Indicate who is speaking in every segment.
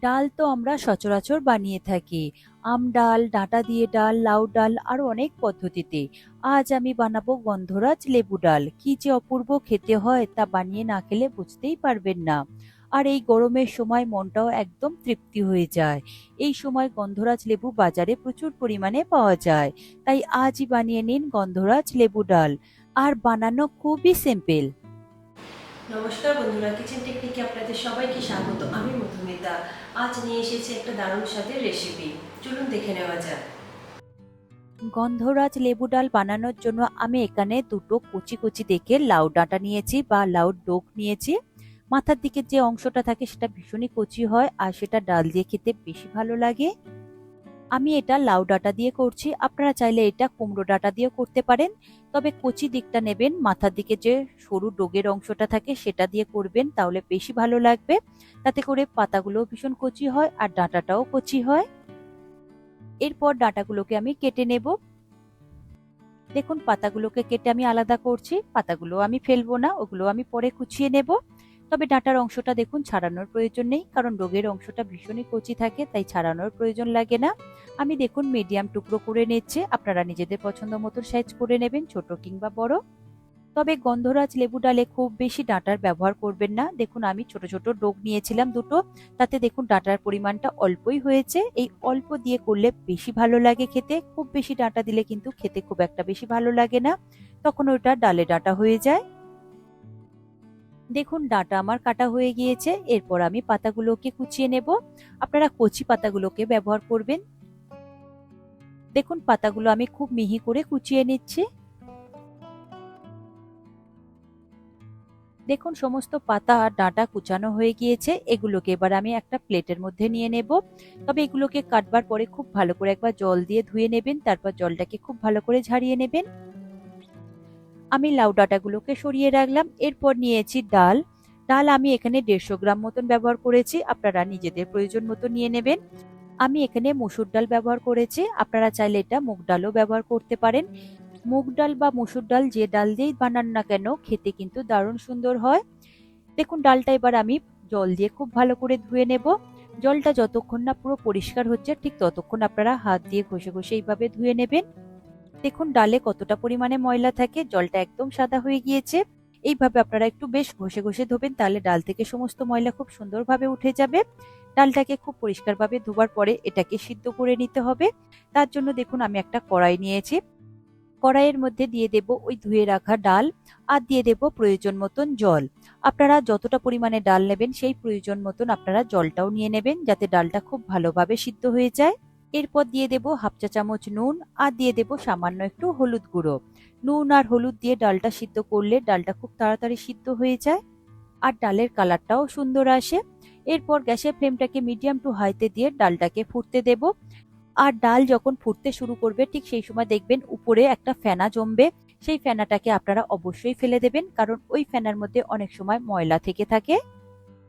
Speaker 1: ডাল তো আমরা সচরাচর বানিয়ে থাকি। আম ডাল, ডাঁটা দিয়ে ডাল, লাউ ডাল আরো অনেক পদ্ধতিতে। আজ আমি বানাবো গন্ধরাজ লেবু ডাল। কি যে অপূর্ব খেতে হয় তা বানিয়ে না খেলে বুঝতেই পারবেন না। আর এই গরমের সময় মনটাও একদম তৃপ্তি হয়ে যায়। এই সময় গন্ধরাজ লেবু বাজারে প্রচুর পরিমাণে পাওয়া যায়। তাই আজই বানিয়ে নিন গন্ধরাজ লেবু ডাল। আর বানানো খুবই সিম্পল।
Speaker 2: নমস্কার বন্ধুরা, কিচেন টেকনিকে আপনাদের সবাইকে স্বাগত। আমি মধুমিতা। আজ নিয়ে এসেছি একটা দারুণ স্বাদের রেসিপি। চলুন দেখে নেওয়া যাক।
Speaker 1: গন্ধরাজ লেবু ডাল বানানোর জন্য আমি এখানে দুটো কচি কচি দেখে লাউ ডাঁটা নিয়েছি বা লাউর ডোক নিয়েছি। মাথার দিকে যে অংশটা থাকে সেটা ভীষণই কচি হয় আর সেটা ডাল দিয়ে খেতে বেশি ভালো লাগে। আমি এটা লাউ ডাঁটা দিয়ে করছি, আপনারা চাইলে এটা কুমড়ো ডাঁটা দিয়েও করতে পারেন। তবে কচি দিকটা নেবেন, মাথার দিকে যে সরু ডোগের অংশটা থাকে সেটা দিয়ে করবেন, তাহলে বেশি ভালো লাগবে। তাতে করে পাতাগুলো ভীষণ কচি হয় আর ডাঁটাটাও কচি হয়। এরপর ডাঁটাগুলোকে আমি কেটে নেব। দেখুন পাতাগুলোকে কেটে আমি আলাদা করছি। পাতাগুলো আমি ফেলবো না, ওগুলো আমি পরে কুচিয়ে নেব। তবে ডাঁটার অংশটা দেখুন ছাড়ানোর প্রয়োজন নেই, কারণ ডগের অংশটা ভীষণই কচি থাকে, তাই ছাড়ানোর প্রয়োজন লাগে না। আমি দেখুন মিডিয়াম টুকরো করে নিচ্ছি, আপনারা নিজেদের পছন্দ মতো সাইজ করে নেবেন, ছোট কিংবা বড়। তবে গন্ধরাজ লেবু ডালে খুব বেশি ডাঁটার ব্যবহার করবেন না। দেখুন আমি ছোট ছোট ডোগ নিয়েছিলাম দুটো, তাতে দেখুন ডাঁটার পরিমাণটা অল্পই হয়েছে। এই অল্প দিয়ে করলে বেশি ভালো লাগে খেতে। খুব বেশি ডাঁটা দিলে কিন্তু খেতে খুব একটা বেশি ভালো লাগে না, তখন ওটা ডালে ডাঁটা হয়ে যায়। দেখুন ডাঁটা আমার কাটা হয়ে গিয়েছে। এরপর আমি পাতাগুলোকে কুচিয়ে নেব। আপনারা কচি পাতাগুলোকে ব্যবহার করবেন। দেখুন পাতাগুলো আমি খুব মিহি করে কুচিয়ে নিচ্ছি। দেখুন সমস্ত পাতা আর ডাঁটা কুচানো হয়ে গিয়েছে। এগুলোকে এবার আমি একটা প্লেটের মধ্যে নিয়ে নেব। তবে এগুলোকে কাটবার পরে খুব ভালো করে একবার জল দিয়ে ধুয়ে নেবেন, তারপর জলটাকে খুব ভালো করে ঝারিয়ে নেবেন। আমি লাউ ডাঁটাগুলোকে সরিয়ে রাখলাম। এরপর নিয়েছি ডাল। ডাল আমি এখানে 150 গ্রাম মতন ব্যবহার করেছি, আপনারা নিজেদের প্রয়োজন মতো নিয়ে নেবেন। আমি এখানে মসুর ডাল ব্যবহার করেছি, আপনারা চাইলে এটা মুগ ডালও ব্যবহার করতে পারেন। মুগ ডাল বা মসুর ডাল যে ডাল দিয়েই বানান না কেন খেতে কিন্তু দারুণ সুন্দর হয়। দেখুন ডালটা এবার আমি জল দিয়ে খুব ভালো করে ধুয়ে নেব। জলটা যতক্ষণ না পুরো পরিষ্কার হচ্ছে ঠিক ততক্ষণ আপনারা হাত দিয়ে ঘষে ঘষে এইভাবে ধুয়ে নেবেন। দেখুন ডালে কতটা পরিমাণে ময়লা থাকে, জলটা একদম সাদা হয়ে গিয়েছে। এইভাবে আপনারা একটু বেশ ঘষে ঘষে ধোবেন, তাহলে ডাল থেকে সমস্ত ময়লা খুব সুন্দরভাবে উঠে যাবে। ডালটাকে খুব পরিষ্কারভাবে ধোবার পরে এটাকে সিদ্ধ করে নিতে হবে। তার জন্য দেখুন আমি একটা কড়াই নিয়েছি। কড়াইয়ের মধ্যে দিয়ে দেব ওই ধুয়ে রাখা ডাল আর দিয়ে দেব প্রয়োজন মতন জল। আপনারা যতটা পরিমাণে ডাল নেবেন সেই প্রয়োজন মতন আপনারা জলটাও নিয়ে নেবেন, যাতে ডালটা খুব ভালোভাবে সিদ্ধ হয়ে যায়। এরপর দিয়ে দেব হাফ চা চামচ নুন আর দিয়ে দেব সামান্য একটু হলুদ গুঁড়ো। নুন আর হলুদ দিয়ে ডালটা সিদ্ধ করলে ডালটা খুব তাড়াতাড়ি সিদ্ধ হয়ে যায় আর ডালের কালারটাও সুন্দর আসে। এরপর গ্যাসের ফ্লেমটাকে মিডিয়াম টু হাইতে দিয়ে ডালটাকে ফুটতে দেব। আর ডাল যখন ফুটতে শুরু করবে ঠিক সেই সময় দেখবেন উপরে একটা ফেনা জমবে। সেই ফেনাটাকে আপনারা অবশ্যই ফেলে দেবেন, কারণ ওই ফেনার মধ্যে অনেক সময় ময়লা থেকে থাকে।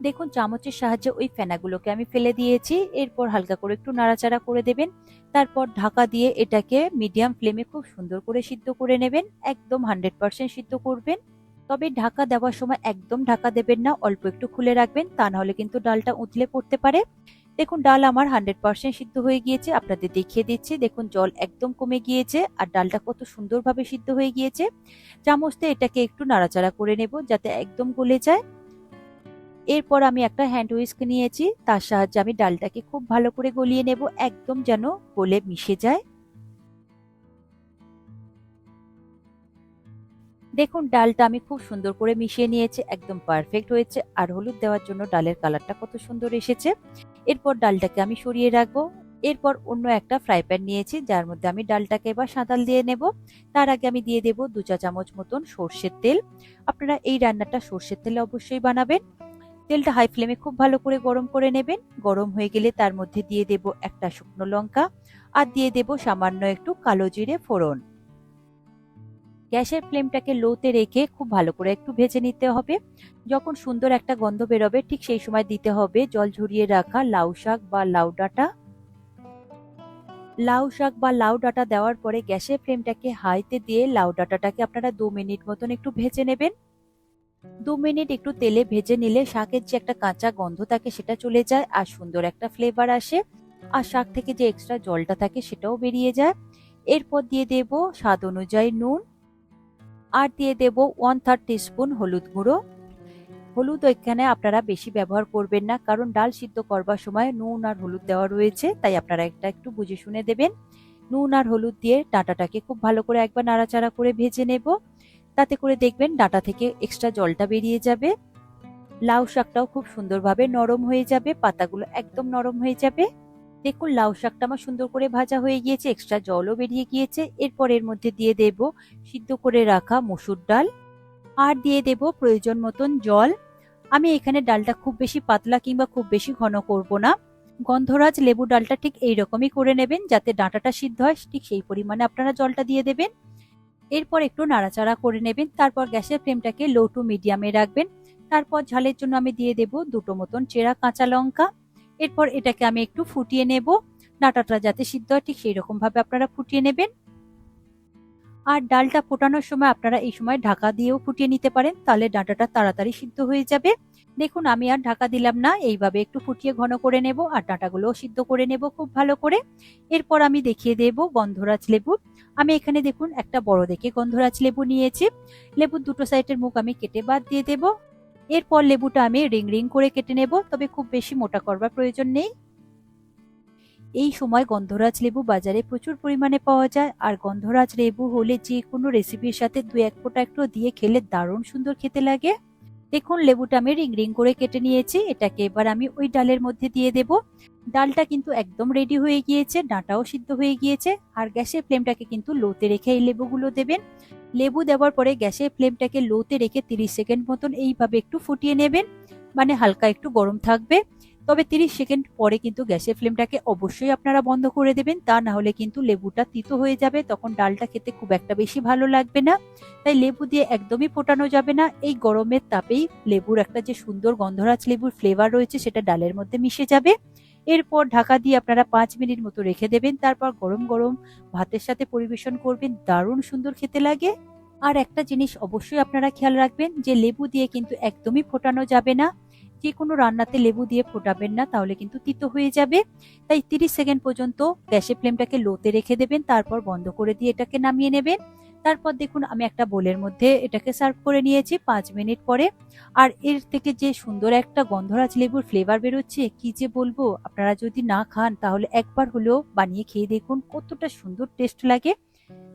Speaker 1: দেখুন চামচের সাহায্যে ওই ফেনাগুলোকে আমি ফেলে দিয়েছি। এরপর হালকা করে একটু নাড়াচাড়া করে দেবেন। তারপর ঢাকা দিয়ে এটাকে মিডিয়াম ফ্লেমে খুব সুন্দর করে সিদ্ধ করে নেবেন, একদম 100% সিদ্ধ করবেন। তবে ঢাকা দেওয়ার সময় একদম ঢাকা দেবেন না, অল্প একটু খুলে রাখবেন, তা নাহলে কিন্তু ডালটা উতলে পড়তে পারে। দেখুন ডাল আমার 100% সিদ্ধ হয়ে গিয়েছে, আপনাদের দেখিয়ে দিচ্ছি। দেখুন জল একদম কমে গিয়েছে আর ডালটা কত সুন্দরভাবে সিদ্ধ হয়ে গিয়েছে। চামচ দিয়ে এটাকে একটু নাড়াচাড়া করে নেব যাতে একদম গলে যায়। এরপর আমি একটা হ্যান্ড হুইস্ক নিয়েছি, তার সাহায্যে আমি ডালটাকে খুব ভালো করে গলিয়ে নেব, একদম যেন গলে মিশে যায়। দেখুন ডালটা আমি খুব সুন্দর করে মিশিয়ে নিয়েছি, একদম পারফেক্ট হয়েছে। আর হলুদ দেওয়ার জন্য ডালের কালারটা কত সুন্দর এসেছে। এরপর ডালটাকে আমি সরিয়ে রাখবো। এরপর অন্য একটা ফ্রাই প্যান নিয়েছি, যার মধ্যে আমি ডালটাকে এবার সাঁতাল দিয়ে নেব। তার আগে আমি দিয়ে দেব 2 চা চামচ মতন সর্ষের তেল। আপনারা এই রান্নাটা সর্ষের তেলে অবশ্যই বানাবেন। তেলটা হাই ফ্লেমে খুব ভালো করে গরম করে নেবেন। গরম হয়ে গেলে তার মধ্যে দিয়ে দেব একটা শুকনো লঙ্কা আর দিয়ে দেব সামান্য একটু কালো জিরে ফোড়ন। গ্যাসের ফ্লেমটাকে লোতে রেখে খুব ভালো করে একটু ভেজে নিতে হবে। যখন সুন্দর একটা গন্ধ বেরোবে ঠিক সেই সময় দিতে হবে জল ঝরিয়ে রাখা লাউ শাক বা লাউ ডাঁটা। লাউ শাক বা লাউ ডাঁটা দেওয়ার পরে গ্যাসের ফ্লেমটাকে হাইতে দিয়ে লাউ ডাঁটাটাকে আপনারা 2 মিনিট মতন একটু ভেজে নেবেন। 2 মিনিট একটু তেলে ভেজে নিলে শাকের যে একটা কাঁচা গন্ধ থাকে সেটা চলে যায় আর সুন্দর একটা ফ্লেভার আসে, আর শাক থেকে যে এক্সট্রা জলটা থাকে সেটাও বেরিয়ে যায়। এরপর দিয়ে দেব স্বাদ অনুযায়ী নুন, আর দিয়ে দেব 1/3 টিস্পুন হলুদ গুঁড়ো। হলুদ এখানে আপনারা বেশি ব্যবহার করবেন না, কারণ ডাল সিদ্ধ করবার সময় নুন আর হলুদ দেওয়া রয়েছে, তাই আপনারা এটা একটু বুঝে শুনে দেবেন। নুন আর হলুদ দিয়ে ডাঁটাটাকে খুব ভালো করে একবার নাড়াচাড়া করে ভেজে নেব। তাতে করে দেখবেন ডাঁটা থেকে এক্সট্রা জলটা বেরিয়ে যাবে। লাউ শাকটাও খুব সুন্দরভাবে নরম হয়ে যাবে, পাতাগুলো একদম নরম হয়ে যাবে। দেখুন লাউ শাকটা আমার সুন্দর করে ভাজা হয়ে গিয়েছে, এক্সট্রা জলও বেরিয়ে গিয়েছে। এরপর এর মধ্যে দিয়ে দেব সিদ্ধ করে রাখা মসুর ডাল, আর দিয়ে দেব প্রয়োজন মতন জল। আমি এখানে ডালটা খুব বেশি পাতলা কিংবা খুব বেশি ঘন করব না। গন্ধরাজ লেবু ডালটা ঠিক এইরকমই করে নেবেন, যাতে ডাঁটাটা সিদ্ধ হয় ঠিক সেই পরিমাণে আপনারা জলটা দিয়ে দেবেন। এরপর একটু নাড়াচাড়া করে নেবেন, তারপর গ্যাসের ফ্লেমটাকে লো টু মিডিয়ামে রাখবেন। তারপর ঝালের জন্য আমি দিয়ে দেব 2টো মতন চেরা কাঁচা লঙ্কা। এরপর এটাকে আমি একটু ফুটিয়ে নেব, ডাঁটাটা যাতে সিদ্ধ হয় ঠিক সেই রকম ভাবে আপনারা ফুটিয়ে নেবেন। আর ডালটা ফোটানোর সময় আপনারা এই সময় ঢাকা দিয়েও ফুটিয়ে নিতে পারেন, তাহলে ডাঁটাটা তাড়াতাড়ি সিদ্ধ হয়ে যাবে। দেখুন আমি আর ঢাকা দিলাম না, এইভাবে একটু ফুটিয়ে ঘন করে নেব আর ডাঁটাগুলোও সিদ্ধ করে নেব খুব ভালো করে। এরপর আমি দেখিয়ে দেব গন্ধরাজ লেবু। আমি এখানে দেখুন একটা বড় দেখে গন্ধরাজ লেবু নিয়েছি। লেবুর দুটো সাইডের মুখ আমি কেটে বাদ দিয়ে দেব। এরপর লেবুটা আমি রিং রিং করে কেটে নেব, তবে খুব বেশি মোটা করবার প্রয়োজন নেই। এই সময় গন্ধরাজ লেবু বাজারে প্রচুর পরিমাণে পাওয়া যায়, আর গন্ধরাজ লেবু হলে যে কোনো রেসিপির সাথে 2-1 ফোঁটা একটু দিয়ে খেলে দারুণ সুন্দর খেতে লাগে। দেখুন লেবুটা আমি রিং রিং করে কেটে নিয়েছি, এটাকে এবার আমি ওই ডালের মধ্যে দিয়ে দেব। ডালটা কিন্তু একদম রেডি হয়ে গিয়েছে, ডাঁটাও সিদ্ধ হয়ে গিয়েছে। আর গ্যাসের ফ্লেমটাকে কিন্তু লোতে রেখে এই লেবুগুলো দেবেন। লেবু দেওয়ার পরে গ্যাসের ফ্লেমটাকে লোতে রেখে 30 সেকেন্ড মতন এইভাবে একটু ফুটিয়ে নেবেন, মানে হালকা একটু গরম থাকবে। তবে 30 সেকেন্ড পরে কিন্তু গ্যাসের ফ্লেমটাকে অবশ্যই আপনারা বন্ধ করে দেবেন, তা না হলে কিন্তু লেবুটা তিতো হয়ে যাবে, তখন ডালটা খেতে খুব একটা বেশি ভালো লাগবে না। তাই লেবু দিয়ে একদমই ফোটানো যাবে না, এই গরমের তাপেই লেবুর একটা যে সুন্দর গন্ধরাজ লেবুর ফ্লেভার রয়েছে সেটা ডালের মধ্যে মিশে যাবে। এরপর ঢাকা দিয়ে আপনারা 5 মিনিট মতো রেখে দেবেন, তারপর গরম গরম ভাতের সাথে পরিবেশন করবেন, দারুণ সুন্দর খেতে লাগে। আর একটা জিনিস অবশ্যই আপনারা খেয়াল রাখবেন যে লেবু দিয়ে কিন্তু একদমই ফোটানো যাবে না। যে কোনো রান্নাতে লেবু দিয়ে ফোটাবেন না, তাহলে কিন্তু তিতো হয়ে যাবে। তাই 30 সেকেন্ড পর্যন্ত গ্যাসের ফ্লেমটাকে লোতে রেখে দেবেন, তারপর বন্ধ করে দিয়ে এটাকে নামিয়ে নেবেন। তারপর দেখুন আমি একটা বোলের মধ্যে এটাকে সার্ভ করে নিয়েছি 5 মিনিট পরে। আর এর থেকে যে সুন্দর একটা গন্ধরাজ লেবুর ফ্লেভার বেরোচ্ছে কি যে বলবো, আপনারা যদি না খান তাহলে একবার হলেও বানিয়ে খেয়ে দেখুন কতটা সুন্দর টেস্ট লাগে।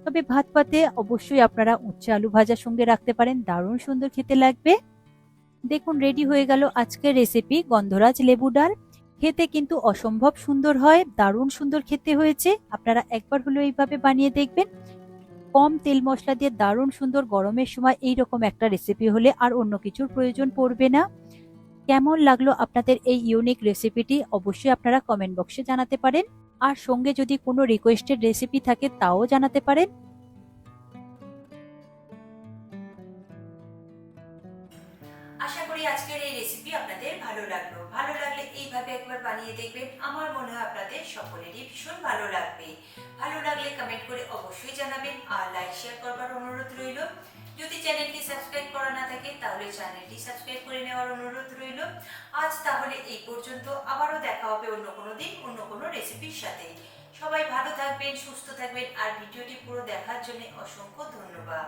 Speaker 1: তবে ভাত পাতে অবশ্যই আপনারা উচ্ছে আলু ভাজার সঙ্গে রাখতে পারেন, দারুণ সুন্দর খেতে লাগবে। দেখুন রেডি হয়ে গেল আজকের রেসিপি গন্ধরাজ লেবু ডাল। খেতে কিন্তু অসম্ভব সুন্দর হয়, দারুণ সুন্দর খেতে হয়েছে। আপনারা একবার হলেও এইভাবে বানিয়ে দেখবেন। কম তেল মশলা দিয়ে দারুণ সুন্দর গরমের সময় এইরকম একটা রেসিপি হলে আর অন্য কিছুর প্রয়োজন পড়বে না। কেমন লাগলো আপনাদের এই ইউনিক রেসিপিটি অবশ্যই আপনারা কমেন্ট বক্সে জানাতে পারেন। আর সঙ্গে যদি কোনো রিকোয়েস্টেড রেসিপি থাকে তাও জানাতে পারেন।
Speaker 2: আশা করি আজকের এই রেসিপি আপনাদের ভালো লাগলো। ভালো লাগলে এইভাবে একবার বানিয়ে দেখবেন, আমার মনে হয় আপনাদের সকলেরই ভীষণ ভালো লাগবে। ভালো লাগলে কমেন্ট করে অবশ্যই জানাবেন, আর লাইক শেয়ার করবার অনুরোধ রইল। যদি চ্যানেলটি সাবস্ক্রাইব করা না থাকে তাহলে চ্যানেলটি সাবস্ক্রাইব করে নেওয়ার অনুরোধ রইল। আজ তাহলে এই পর্যন্ত, আবারও দেখা হবে অন্য কোনো দিন অন্য কোনো রেসিপির সাথে। সবাই ভালো থাকবেন, সুস্থ থাকবেন, আর ভিডিওটি পুরো দেখার জন্য অসংখ্য ধন্যবাদ।